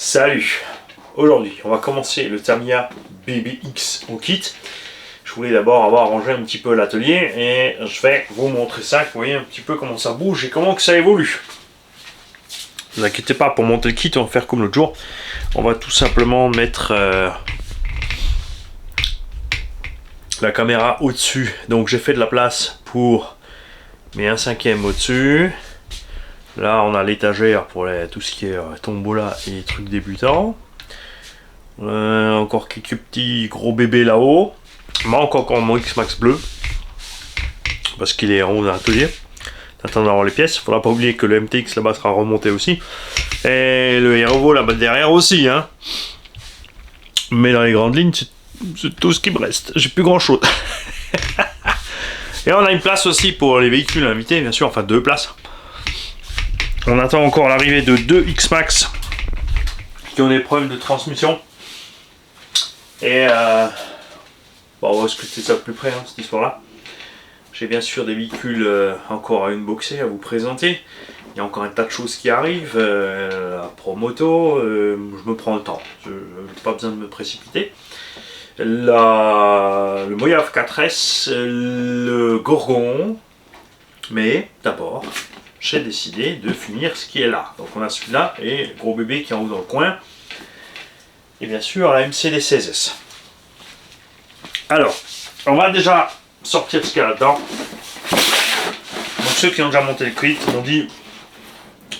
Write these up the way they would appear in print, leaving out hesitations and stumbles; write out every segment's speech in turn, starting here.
Salut! Aujourd'hui, on va commencer le Tamiya BBX au kit. Je voulais d'abord avoir rangé un petit peu l'atelier et je vais vous montrer ça, vous voyez un petit peu comment ça bouge et comment que ça évolue. Ne vous inquiétez pas, pour monter le kit, on va faire comme l'autre jour. On va tout simplement mettre la caméra au-dessus. Donc j'ai fait de la place pour mes 1/5 au-dessus. Là, on a l'étagère pour tout ce qui est tombola et trucs débutants. Encore quelques petits gros bébés là-haut. Il manque encore mon X-Max bleu. Parce qu'il est en haut dans l'atelier. J'attends d'avoir les pièces. Faudra pas oublier que le MTX là-bas sera remonté aussi. Et le Aerovo là-bas derrière aussi. Hein. Mais dans les grandes lignes, c'est tout ce qui me reste. J'ai plus grand chose. Et on a une place aussi pour les véhicules invités, bien sûr. Enfin, 2 places. On attend encore l'arrivée de 2 X-Max qui ont des problèmes de transmission. Et bon, on va expliquer ça de plus près, hein, cette histoire-là. J'ai bien sûr des véhicules encore à unboxer, à vous présenter. Il y a encore un tas de choses qui arrivent. La Promoto, je me prends le temps. Je n'ai pas besoin de me précipiter. Le Mojave 4S, le Gorgon. Mais d'abord, j'ai décidé de finir ce qui est là. Donc on a celui-là et le gros bébé qui est en haut dans le coin. Et bien sûr la MCD 16S. Alors, on va déjà sortir ce qu'il y a là-dedans. Donc ceux qui ont déjà monté le kit m'ont dit,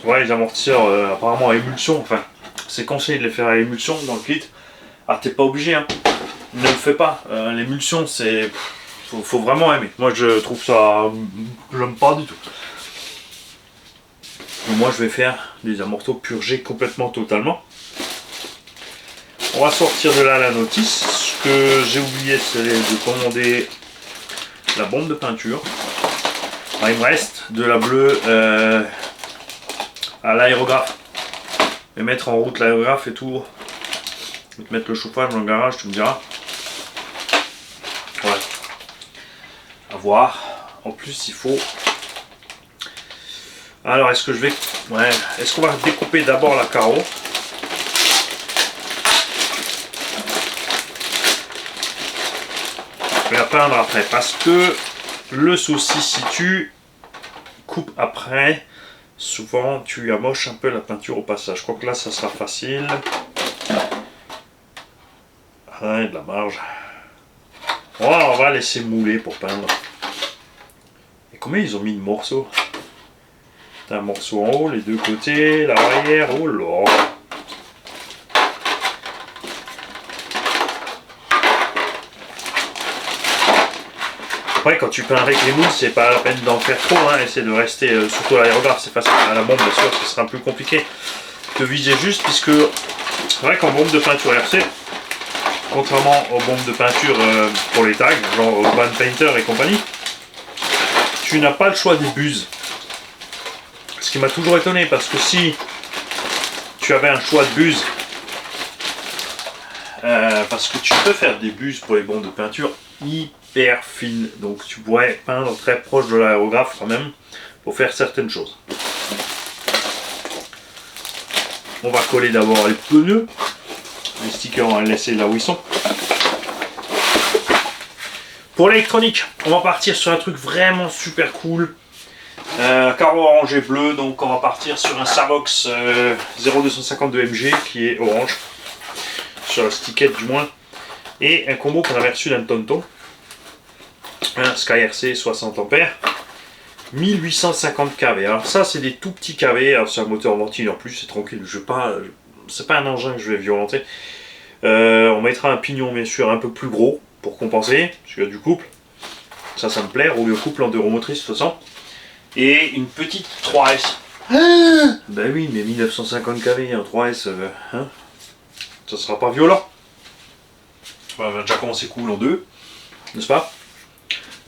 ouais, les amortisseurs apparemment à émulsion, enfin c'est conseillé de les faire à émulsion dans le kit. Ah, t'es pas obligé, hein. Ne le fais pas. L'émulsion, c'est... Faut vraiment aimer. Moi je trouve ça... J'aime pas du tout. Donc, moi je vais faire des amortos purgés complètement, totalement. On va sortir de là la notice. Ce que j'ai oublié, c'est de commander la bombe de peinture. Alors, il me reste de la bleue à l'aérographe. Et mettre en route l'aérographe et tout. Et mettre le chauffage dans le garage, tu me diras. Ouais. À voir. En plus, il faut... Alors, est-ce que je vais... Ouais. Est-ce qu'on va découper d'abord la carreau? Je vais la peindre après. Parce que le souci, si tu coupes après, souvent tu amoches un peu la peinture au passage. Je crois que là, ça sera facile. Ah, il y a de la marge. Oh, on va laisser mouler pour peindre. Et combien ils ont mis de morceaux? Un morceau en haut, les deux côtés, l'arrière, oh là. Après, quand tu peins avec les moules, c'est pas la peine d'en faire trop, hein. Essaie de rester, surtout à l'aérographe, c'est facile. À la bombe, bien sûr, ce sera un peu compliqué de viser juste, puisque c'est vrai qu'en bombe de peinture RC, contrairement aux bombes de peinture pour les tags, genre Urban Painter et compagnie, tu n'as pas le choix des buses. Ce qui m'a toujours étonné, parce que si tu avais un choix de buse, parce que tu peux faire des buses pour les bombes de peinture hyper fines, donc tu pourrais peindre très proche de l'aérographe quand même pour faire certaines choses. On va coller d'abord les pneus, les stickers on va les laisser là où ils sont. Pour l'électronique, on va partir sur un truc vraiment super cool. Carreau orange et bleu, donc on va partir sur un Savox 0252 MG qui est orange, sur la stickette du moins, et un combo qu'on avait reçu d'un Tonton, un Sky RC 60 A, 1850 kV. Alors ça c'est des tout petits kV, alors c'est un moteur ventile en plus, c'est tranquille, c'est pas un engin que je vais violenter. On mettra un pignon bien sûr un peu plus gros pour compenser, parce qu'il y a du couple, ça me plaît, rouler au couple en 2 roues motrices de toute façon. Et une petite 3S. Ben oui, mais 1950 kV en 3S, hein, ça sera pas violent. On va déjà commencer cool en 2, n'est-ce pas?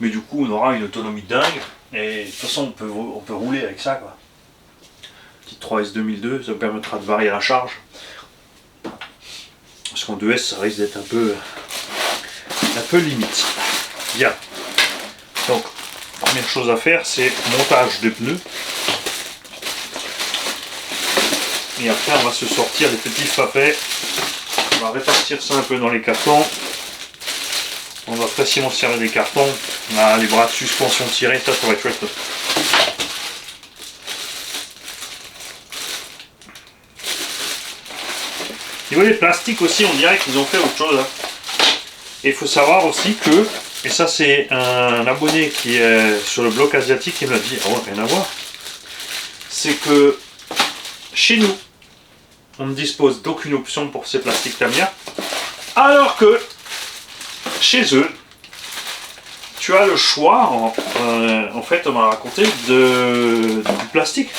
Mais du coup, on aura une autonomie de dingue. Et de toute façon, on peut rouler avec ça, quoi. Petite 3S 2002, ça me permettra de varier la charge. Parce qu'en 2S, ça risque d'être un peu limite. Bien. Donc, première chose à faire, c'est montage des pneus. Et après, on va se sortir les petits papets. On va répartir ça un peu dans les cartons. On va facilement serrer des cartons. Là, les bras de suspension tirés, ça va être chouette. Au niveau des plastiques aussi, on dirait qu'ils ont fait autre chose. Hein. Et il faut savoir aussi que, et ça c'est un abonné qui est sur le bloc asiatique qui me l'a dit, oh, rien à voir, c'est que chez nous, on ne dispose d'aucune option pour ces plastiques Tamiya, alors que chez eux, tu as le choix, en fait on m'a raconté, du plastique.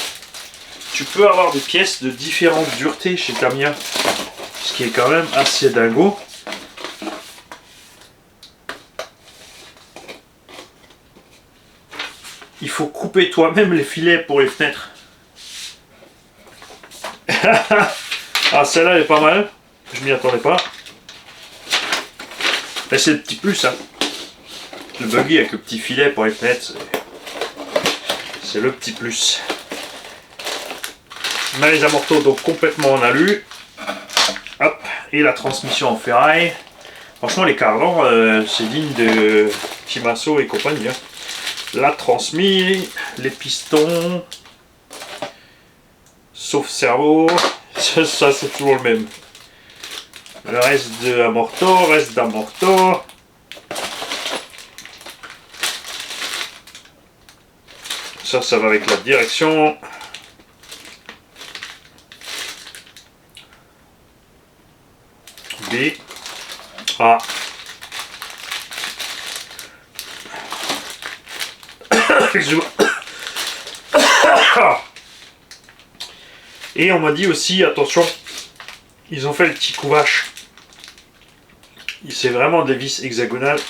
Tu peux avoir des pièces de différentes duretés chez Tamiya, ce qui est quand même assez dingo. Il faut couper toi-même les filets pour les fenêtres. Ah, celle-là elle est pas mal. Je m'y attendais pas. Mais c'est le petit plus, hein. Le buggy avec le petit filet pour les fenêtres, c'est le petit plus. On a les amortos donc complètement en alu. Hop, et la transmission en ferraille. Franchement, les cardans, c'est digne de Shimaso et compagnie. Hein. La transmis, les pistons, sauf cerveau, ça c'est toujours le même. Le reste de amorto, reste d'amorto. Ça va avec la direction. B. A. Et on m'a dit aussi, attention, ils ont fait le petit couvage. C'est vraiment des vis hexagonales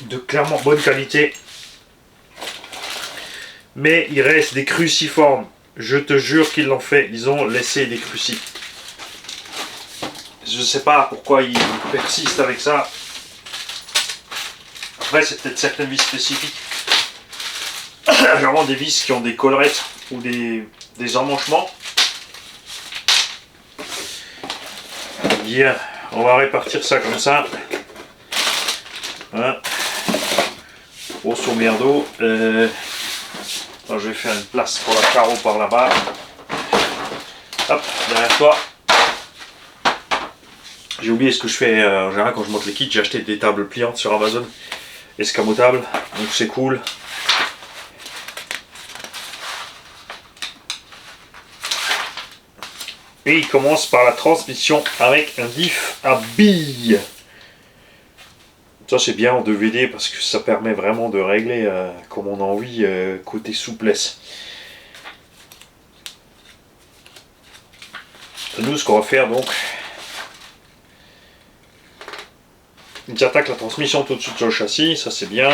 de clairement bonne qualité. Mais il reste des cruciformes. Je te jure qu'ils l'ont fait. Ils ont laissé des crucis. Je sais pas pourquoi ils persistent avec ça. Après, c'est peut-être certaines vis spécifiques. Vraiment des vis qui ont des collerettes ou des emmanchements. Bien, on va répartir ça comme ça. Voilà. Grosso merdo. Alors, je vais faire une place pour la carreau par là-bas. Hop, derrière toi. J'ai oublié ce que je fais en général quand je monte les kits. J'ai acheté des tables pliantes sur Amazon. Escamotables, donc c'est cool. Et il commence par la transmission avec un diff à billes. Ça c'est bien en DVD parce que ça permet vraiment de régler comme on a envie côté souplesse. Nous ce qu'on va faire donc, j'attaque la transmission tout de suite sur le châssis, ça c'est bien.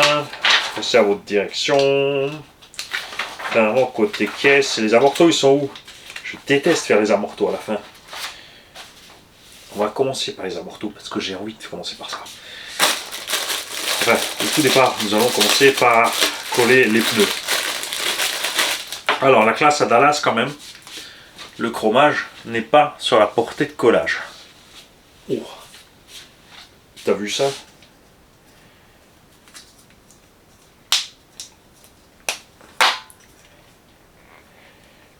Passez à votre direction. Finalement côté caisse, les amortos ils sont où? Je déteste faire les amortos à la fin. On va commencer par les amortos parce que j'ai envie de commencer par ça. Enfin, au tout départ, nous allons commencer par coller les pneus. Alors, la classe à Dallas, quand même, le chromage n'est pas sur la portée de collage. Oh, t'as vu ça?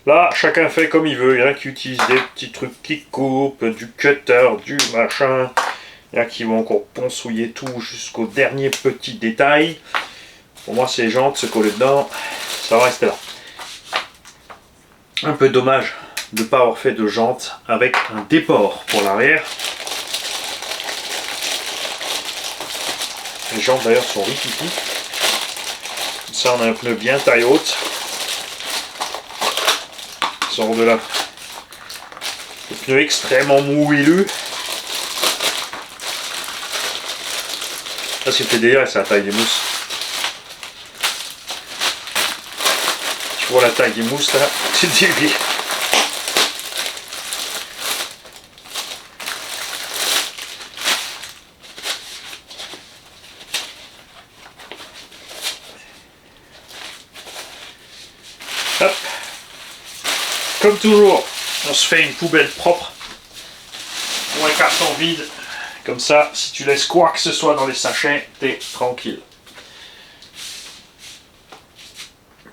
Là, chacun fait comme il veut. Il y en a qui utilisent des petits trucs qui coupent, du cutter, du machin. Il y en a qui vont encore ponçouiller tout jusqu'au dernier petit détail. Pour moi, c'est les jantes se coller dedans. Ça va rester là. Un peu dommage de ne pas avoir fait de jantes avec un déport pour l'arrière. Les jantes d'ailleurs sont ripipi. Ça, on a un pneu bien taille haute. Sort de là. Le pneu extrêmement moelleux. Ça, c'était délire, c'est la taille des mousses. Tu vois la taille des mousses là, c'est délire. Hop, Comme toujours, on se fait une poubelle propre ou un carton vide. Comme ça, si tu laisses quoi que ce soit dans les sachets, t'es tranquille.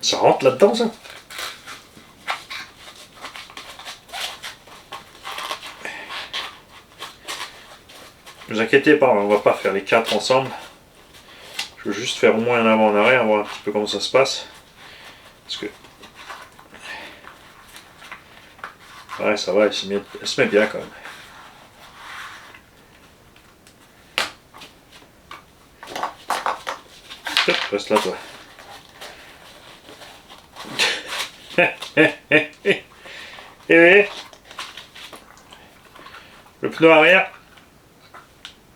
Ça rentre là-dedans, ça? Ne vous inquiétez pas, on va pas faire les 4 ensemble. Je veux juste faire au moins un avant, un arrière, voir un petit peu comment ça se passe. Parce que... ouais, ça va, elle se met bien quand même. Hop, reste là, toi. Et le pneu arrière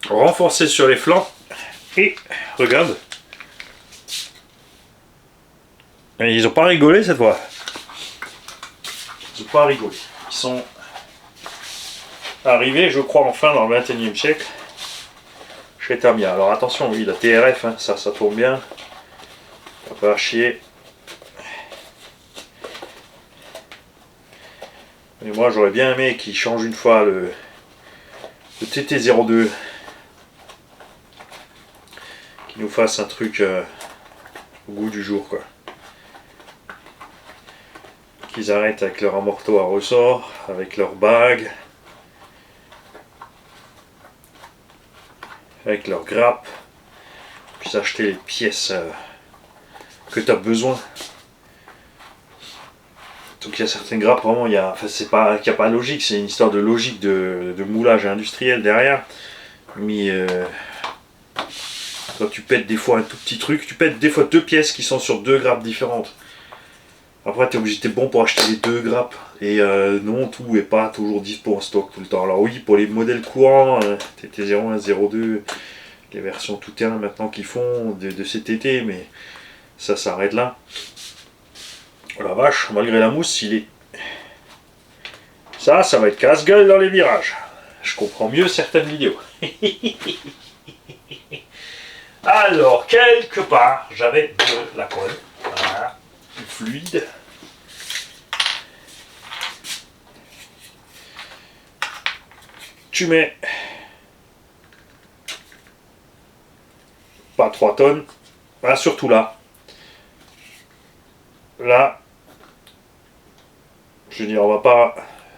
renforcé sur les flancs et regarde, ils ont pas rigolé cette fois. Ils ont pas rigolé. Ils sont arrivés, je crois, enfin dans le 21e siècle chez Tamiya. Alors attention, oui, la TRF, hein, ça tourne bien, pas à chier. Et moi j'aurais bien aimé qu'ils changent une fois le TT02, qu'ils nous fassent un truc au goût du jour, quoi. Qu'ils arrêtent avec leur amorto à ressort, avec leur bague, avec leur grappe, puissent acheter les pièces que tu as besoin. Donc il y a certaines grappes, vraiment, c'est pas qu'il n'y a pas de logique, c'est une histoire de logique de moulage industriel derrière. Mais quand tu pètes des fois un tout petit truc, tu pètes des fois 2 pièces qui sont sur 2 grappes différentes. Après t'es obligé, t'es bon pour acheter les 2 grappes. Et non, tout n'est pas toujours dispo en stock tout le temps. Alors oui, pour les modèles courants, TT01, 02, les versions tout terrain maintenant qu'ils font de cet été, mais ça s'arrête là. Oh la vache, malgré la mousse, il est... Ça va être casse-gueule dans les virages. Je comprends mieux certaines vidéos. Alors, quelque part, j'avais de la colle. Voilà, du fluide. Tu mets pas 3 tonnes. Voilà, surtout là. Là, je veux dire, on va pas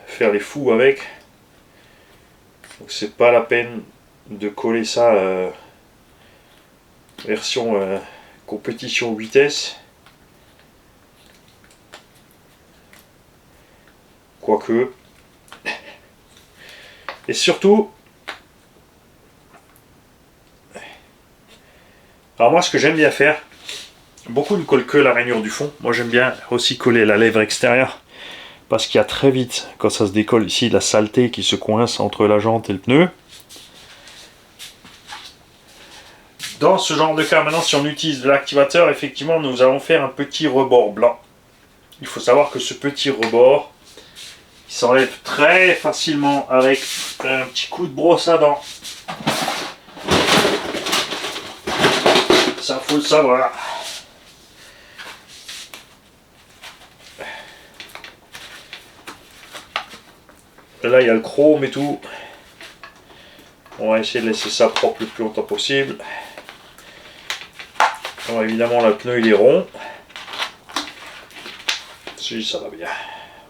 faire les fous avec. Donc c'est pas la peine de coller ça version compétition vitesse. Quoique. Et surtout, alors moi ce que j'aime bien faire, beaucoup ne collent que la rainure du fond. Moi j'aime bien aussi coller la lèvre extérieure. Parce qu'il y a très vite, quand ça se décolle ici, la saleté qui se coince entre la jante et le pneu. Dans ce genre de cas, maintenant, si on utilise de l'activateur, effectivement, nous allons faire un petit rebord blanc. Il faut savoir que ce petit rebord, il s'enlève très facilement avec un petit coup de brosse à dents. Ça, faut le savoir. Là, il y a le chrome et tout. On va essayer de laisser ça propre le plus longtemps possible. Alors, évidemment, le pneu, il est rond. Si, ça va bien.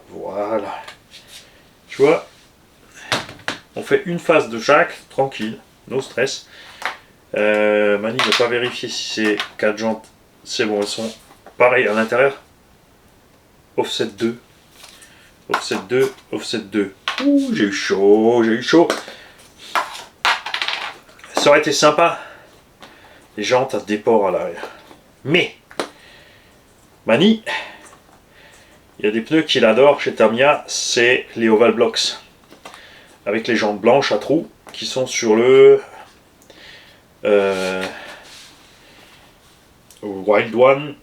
Voilà. Tu vois, on fait une face de chaque, tranquille, no stress. Mani ne va pas vérifier si c'est 4 jantes. C'est bon, elles sont pareilles à l'intérieur. Offset 2. Offset 2, offset 2. Ouh, j'ai eu chaud, j'ai eu chaud. Ça aurait été sympa, les jantes à déport à l'arrière. Mais, Mani, il y a des pneus qu'il adore chez Tamiya, c'est les Oval Blocks. Avec les jantes blanches à trous qui sont sur le Wild One,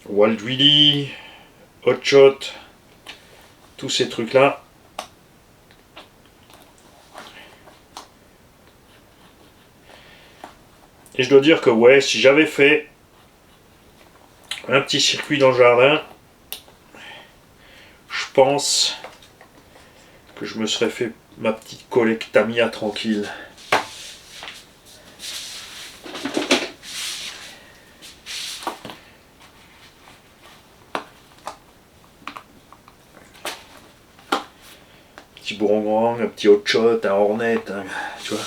Wild Willy, Hot Shot, tous ces trucs là. Et je dois dire que ouais, si j'avais fait un petit circuit dans le jardin, je pense que je me serais fait ma petite collecte Tamiya tranquille. Petit Boomerang, un petit Hot Shot, un Hornet, tu vois,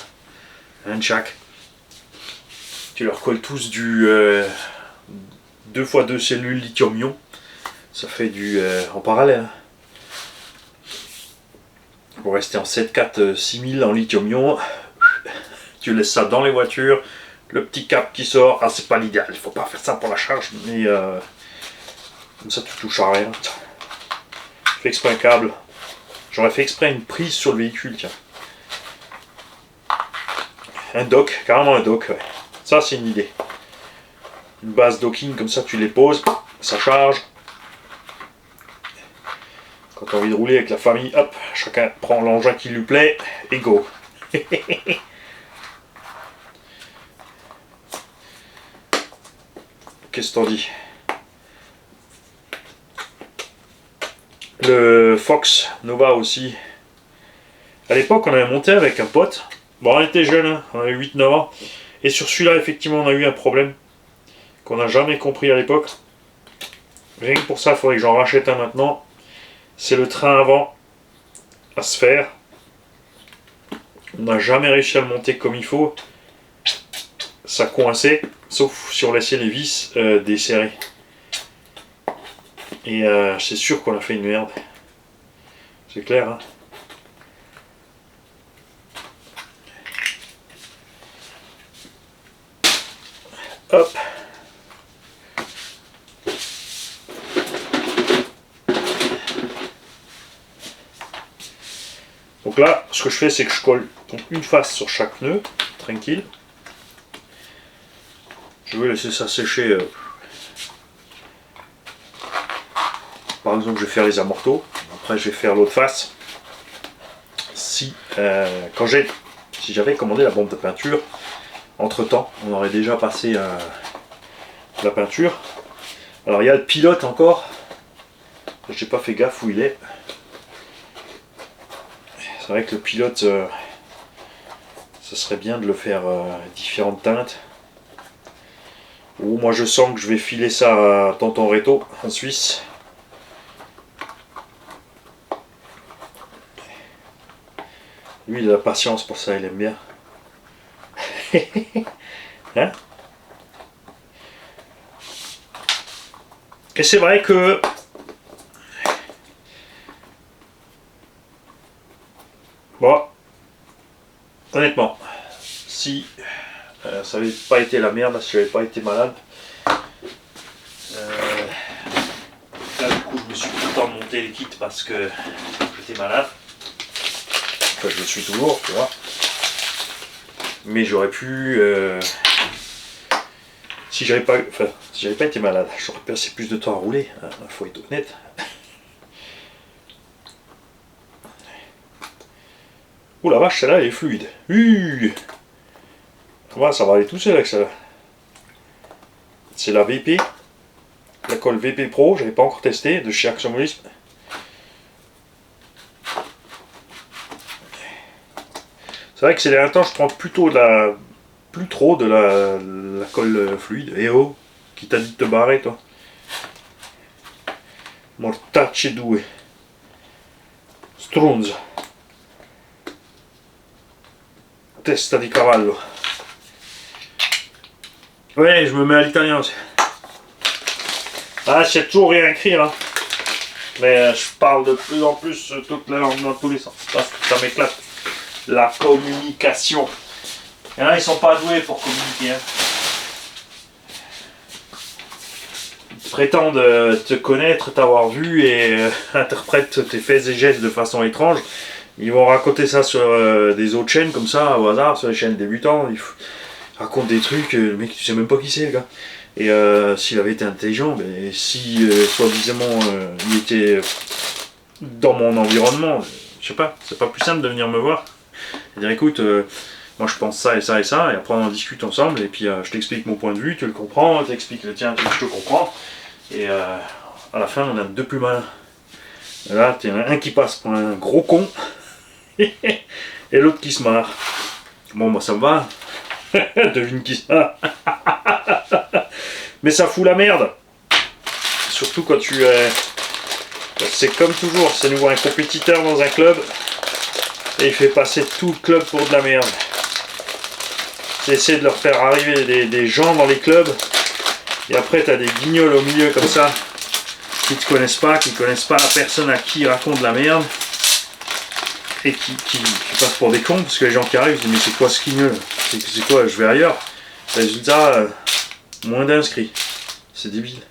un de chaque. Tu leur colles tous du 2x2 cellules lithium-ion. Ça fait du en parallèle. Pour rester en 7.4 6000 en lithium-ion. Tu laisses ça dans les voitures. Le petit cap qui sort. Ah, c'est pas l'idéal. Il faut pas faire ça pour la charge. Mais comme ça, tu touches à rien. Je fais exprès un câble. J'aurais fait exprès une prise sur le véhicule. Tiens. Un dock. Carrément un dock. Ouais. Ça, c'est une idée. Une base docking. Comme ça, tu les poses. Ça charge. Quand tu as envie de rouler avec la famille, hop, chacun prend l'engin qui lui plaît et go. Qu'est-ce que t'en dis? Le Fox Nova aussi. À l'époque, on avait monté avec un pote. Bon, on était jeunes, hein, on avait 8-9 ans. Et sur celui-là, effectivement, on a eu un problème qu'on n'a jamais compris à l'époque. Rien que pour ça, il faudrait que j'en rachète un maintenant. C'est le train avant à se faire. On n'a jamais réussi à le monter comme il faut. Ça coinçait, sauf si on laissait les vis desserrées. Et c'est sûr qu'on a fait une merde. C'est clair, hein. Hop. Donc là, ce que je fais, c'est que je colle donc une face sur chaque nœud, tranquille. Je vais laisser ça sécher. Par exemple, je vais faire les amortos. Après, je vais faire l'autre face. Si j'avais commandé la bombe de peinture, entre temps, on aurait déjà passé la peinture. Alors, il y a le pilote encore. J'ai pas fait gaffe où il est. C'est vrai que le pilote, ça serait bien de le faire différentes teintes. Ou moi je sens que je vais filer ça à Tonton Reto en Suisse. Lui il a la patience pour ça, il aime bien. Hein? Et c'est vrai que bon, honnêtement, si ça n'avait pas été la merde, si j'avais pas été malade, là du coup je me suis pris le temps de monter les kits parce que j'étais malade. Enfin je le suis toujours, tu vois. Mais j'aurais pu, si j'avais pas été malade, j'aurais passé plus de temps à rouler, hein, faut être honnête. Oh la vache, celle-là elle est fluide. Ça va aller tout seul avec celle-là. C'est la VP, la colle VP Pro, j'avais pas encore testé, de chez Axomolisme. C'est vrai que ces derniers temps, je prends plutôt plus trop de la colle fluide. Eh oh, qui t'a dit de te barrer toi? Mortacci due. Strunz. Testa di cavallo. Ouais, je me mets à l'italien aussi. Ah, je sais toujours rien écrire, hein. Mais je parle de plus en plus toute la langue dans tous les sens. Ça m'éclate. La communication. Il y en a, ils sont pas doués pour communiquer. Hein. Ils prétendent te connaître, t'avoir vu et interprètent tes faits et gestes de façon étrange. Ils vont raconter ça sur des autres chaînes comme ça, au hasard, sur les chaînes débutants. Ils racontent des trucs, le mec, tu sais même pas qui c'est, le gars. Et s'il avait été intelligent, ben, si soi-disant il était dans mon environnement, je sais pas, c'est pas plus simple de venir me voir et dire écoute, moi je pense ça et ça et ça, et après on en discute ensemble, et puis je t'explique mon point de vue, tu le comprends, tu t'expliques le tien, je te comprends, et à la fin on a deux plus malins. Et là, tu as un qui passe pour un gros con et l'autre qui se marre. Bon, bah ça me va. Devine qui ça. Mais ça fout la merde. Surtout quand tu es... C'est comme toujours, c'est nouveau un compétiteur dans un club et il fait passer tout le club pour de la merde. Tu essaies de leur faire arriver des gens dans les clubs et après tu as des guignols au milieu comme ça qui te connaissent pas, qui connaissent pas la personne à qui ils racontent de la merde et qui passent pour des cons parce que les gens qui arrivent ils disent mais c'est quoi ce guignol? C'est quoi, je vais ailleurs. Résultat, moins d'inscrits. C'est débile.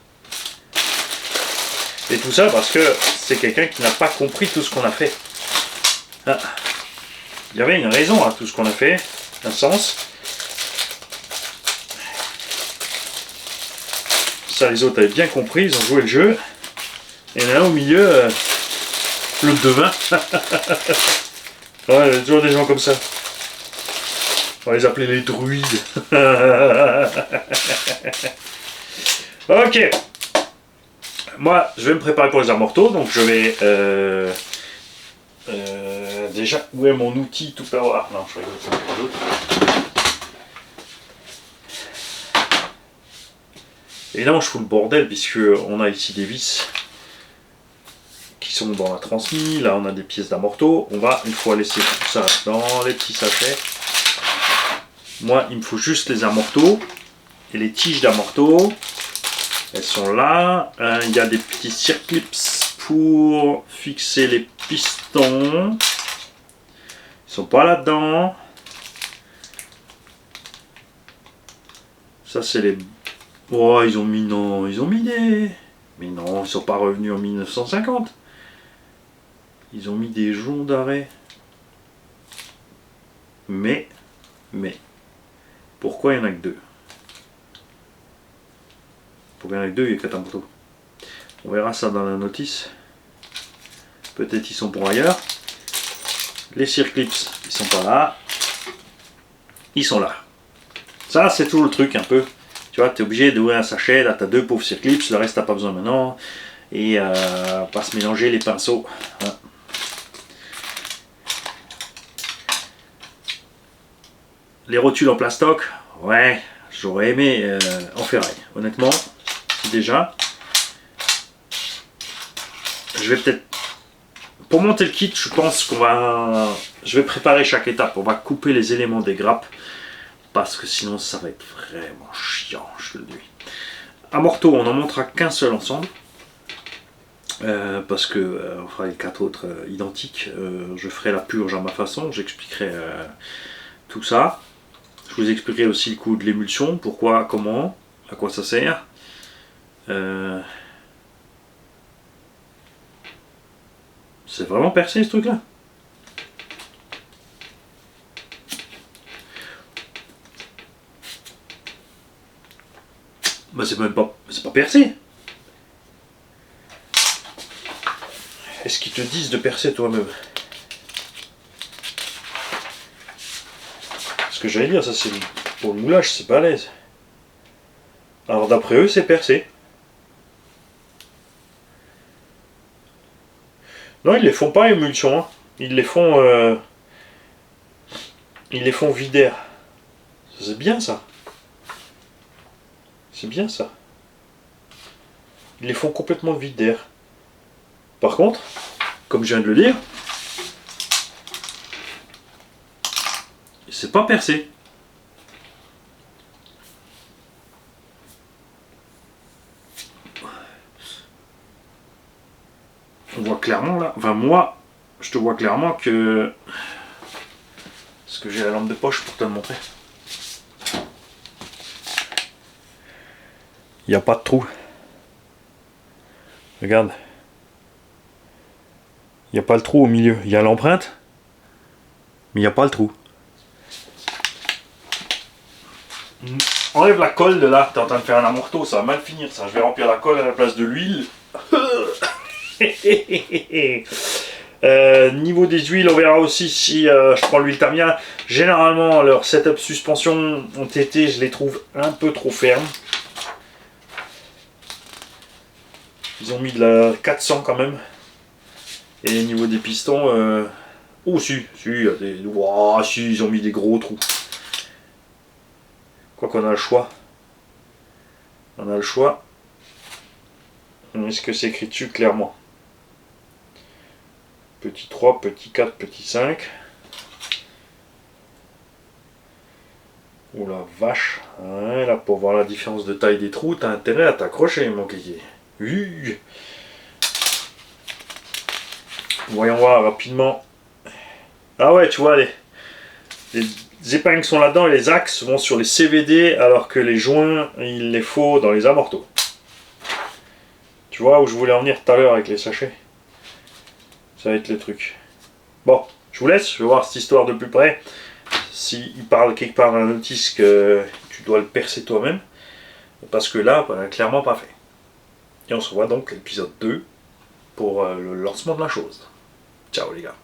Et tout ça parce que c'est quelqu'un qui n'a pas compris tout ce qu'on a fait. Ah. Il y avait une raison à tout ce qu'on a fait, un sens. Ça, les autres avaient bien compris, ils ont joué le jeu. Et là, au milieu, le devin. Ouais, il y a toujours des gens comme ça. On va les appeler les druides. Ok. Moi, je vais me préparer pour les arts mortaux, donc je vais... déjà, où est mon outil tout power? Non, je rigole, c'est pas d'autre. Évidemment, je fous le bordel, puisque on a ici des vis qui sont dans la transmis. Là, on a des pièces d'amorto. On va, une fois laisser tout ça dans les petits sachets. Moi, il me faut juste les amortos et les tiges d'amorto. Elles sont là. Il y a des petits circlips pour fixer les pistons. Ils sont pas là-dedans. Ça, c'est les... Oh, ils ont mis... Non, ils ont mis des... Mais non, ils sont pas revenus en 1950. Ils ont mis des joncs d'arrêt. Mais... Pourquoi il n'y en a que deux? Pourquoi il y en a que deux? Il y a 4 amortos. On verra ça dans la notice. Peut-être ils sont pour ailleurs. Les circlips, ils sont pas là. Ils sont là. Ça, c'est toujours le truc un peu. Tu vois, tu es obligé d'ouvrir un sachet. Là, tu as 2 pauvres circlips. Le reste, tu n'as pas besoin maintenant. Et pas se mélanger les pinceaux. Voilà. Les rotules en plastoc, ouais, j'aurais aimé en ferraille. Honnêtement, déjà. Je vais peut-être... Pour monter le kit, je pense qu'on va... Je vais préparer chaque étape. On va couper les éléments des grappes. Parce que sinon, ça va être vraiment chiant, je le dis. Amorto, on n'en montera qu'un seul ensemble. Parce que on fera les 4 autres identiques. Je ferai la purge à ma façon. J'expliquerai tout ça. Je vous expliquerai aussi le coup de l'émulsion. Pourquoi, comment, à quoi ça sert. C'est vraiment percé ce truc là. Bah c'est même pas... C'est pas percé. Est-ce qu'ils te disent de percer toi-même? Ce que j'allais dire, ça c'est... Pour le moulage, c'est pas à l'aise. Alors d'après eux, c'est percé. Non, ils les font pas émulsion, hein. Ils les font vidaire. C'est bien ça. C'est bien ça. Ils les font complètement vidaire. Par contre, comme je viens de le dire, c'est pas percé. On voit clairement là, enfin moi, je te vois clairement que... Est-ce que j'ai la lampe de poche pour te le montrer? Il n'y a pas de trou. Regarde. Il n'y a pas le trou au milieu. Il y a l'empreinte, mais il n'y a pas le trou. Enlève la colle de là, tu es en train de faire un amorto, ça va mal finir ça. Je vais remplir la colle à la place de l'huile. Niveau des huiles, on verra aussi si je prends l'huile Tamiya. Généralement, leurs setup suspension ont été, je les trouve un peu trop fermes. Ils ont mis de la 400 quand même. Et au niveau des pistons, oh si, il y a des... Wow, si, ils ont mis des gros trous. Quoi qu'on a le choix. On a le choix. Est-ce que c'est écrit dessus clairement? Petit 3, petit 4, petit 5. Oh la vache. Ouais, là, pour voir la différence de taille des trous, t'as intérêt à t'accrocher, mon kéké. Oui. Voyons voir rapidement. Ah ouais, tu vois, les épingles sont là-dedans et les axes vont sur les CVD alors que les joints, il les faut dans les amortos. Tu vois où je voulais en venir tout à l'heure avec les sachets? Ça va être le truc. Bon, je vous laisse, je vais voir cette histoire de plus près. S'il parle quelque part d'un notice que tu dois le percer toi-même. Parce que là, clairement pas fait. Et on se voit donc l'épisode 2 pour le lancement de la chose. Ciao les gars.